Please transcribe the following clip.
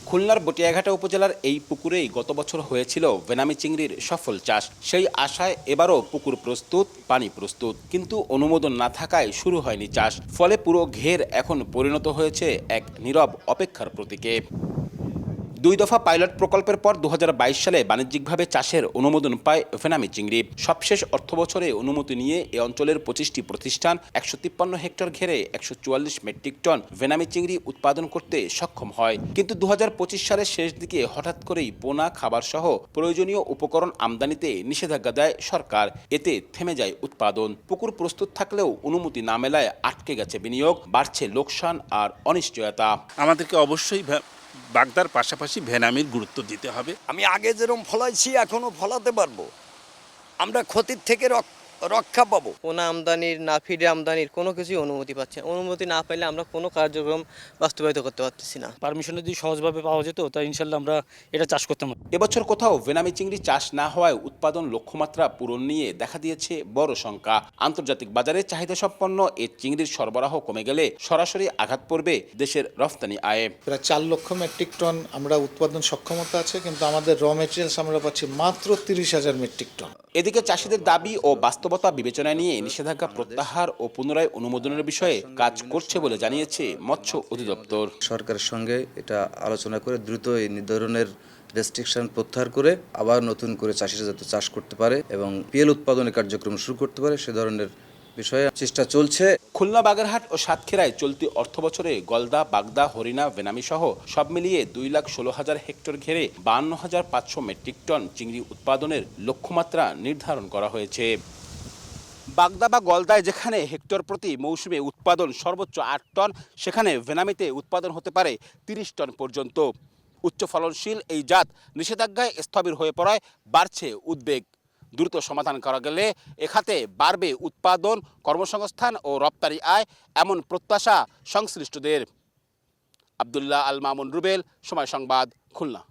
খুলনার বটিয়াঘাটা উপজেলার এই পুকুরেই গত বছর হয়েছিল ভেনামি চিংড়ির সফল চাষ। সেই আশায় এবারও পুকুর প্রস্তুত, পানি প্রস্তুত, কিন্তু অনুমোদন না থাকায় শুরু হয়নি চাষ। ফলে পুরো ঘের এখন পরিণত হয়েছে এক নীরব অপেক্ষার প্রতীকে। 2 দফা পাইলট প্রকল্পের পর 2022 সালে বাণিজ্যিকভাবে চাষের অনুমোদন পায় ভেনামি চিংড়ি। সবশেষ অর্থবছরে অনুমতি নিয়ে এ অঞ্চলের 25টি প্রতিষ্ঠান 153 হেক্টর ঘেরে 144 মেট্রিক টন ভেনামি চিংড়ি উৎপাদন করতে সক্ষম হয়। কিন্তু 2025 সালের শেষ দিকে হঠাৎ করেই পোনা, খাবার সহ প্রয়োজনীয় উপকরণ আমদানিতে নিষেধাজ্ঞা দেয় সরকার। এতে থেমে যায় উৎপাদন। পুকুর প্রস্তুত থাকলেও অনুমতি না মেলায় আটকে গেছে বিনিয়োগ, বাড়ছে লোকসান আর অনিশ্চয়তা। আমাদেরকে অবশ্যই বাগদার পাশাপাশি ভেনামির গুরুত্ব দিতে হবে। আমি আগে যেরকম ফলাইছি এখনও ফলাতে পারবো, আমরা ক্ষতির থেকে রক্ষা পাবো। পোনা আমদানির, না ফিডে আমদানির কোনো কিছুই অনুমতি পাচ্ছে না। অনুমতি না পাইলে আমরা কোনো কার্যক্রম বাস্তবায়িত করতে পারতেছি না। পারমিশন যদি সহজভাবে পাওয়া যেত তাই ইনশাল্লাহ আমরা এটা চাষ করতাম। এবছর কোথাও ভেনামি চিংড়ি চাষ না হওয়ায় উৎপাদন লক্ষ্যমাত্রা পূরণ নিয়ে দেখা দিয়েছে বড় শঙ্কা। আন্তর্জাতিক বাজারে চাহিদা সম্পন্ন এই চিংড়ির সরবরাহ কমে গেলে সরাসরি আঘাত পড়বে দেশের রফতানি আয়ে। প্রায় 4 লক্ষ মেট্রিক টন আমরা উৎপাদন সক্ষমতা আছে, কিন্তু আমাদের র মেটেরিয়ালস আমরা পাচ্ছি মাত্র 30,000 মেট্রিক টন। এদিকে চাষিদের দাবি ও বাস্তবতা বিবেচনায় নিয়ে নিষেধাজ্ঞা প্রত্যাহার ও পুনরায় অনুমোদনের বিষয়ে কাজ করছে বলে জানিয়েছে মৎস্য অধিদপ্তর। সরকারের সঙ্গে এটা আলোচনা করে দ্রুত এই ধরনের রেস্ট্রিকশন প্রত্যাহার করে আবার নতুন করে চাষিরা যাতে চাষ করতে পারে এবং পিএল উৎপাদনের কার্যক্রম শুরু করতে পারে সে ধরনের বিষয়ে চেষ্টা চলছে। খুলনা, বাগেরহাট ও সাতক্ষীরায় চলতি অর্থবছরে গলদা, বাগদা, হরিণা, ভেনামি সহ সব মিলিয়ে 2,16,000 হেক্টর ঘেরে 52,500 মেট্রিক টন চিংড়ি উৎপাদনের লক্ষ্যমাত্রা নির্ধারণ করা হয়েছে। বাগদা বা গলদায় যেখানে হেক্টর প্রতি মৌসুমে উৎপাদন সর্বোচ্চ 8 টন, সেখানে ভেনামিতে উৎপাদন হতে পারে 30 টন পর্যন্ত। উচ্চ ফলনশীল এই জাত নিষেধাজ্ঞায় স্থবির হয়ে পড়ায় বাড়ছে উদ্বেগ। দ্রুত সমাধান করা গেলে এ খাতে বাড়বে উৎপাদন, কর্মসংস্থান ও রপ্তানি আয়, এমন প্রত্যাশা সংশ্লিষ্টদের। আব্দুল্লাহ আল মামুন রুবেল, সময় সংবাদ, খুলনা।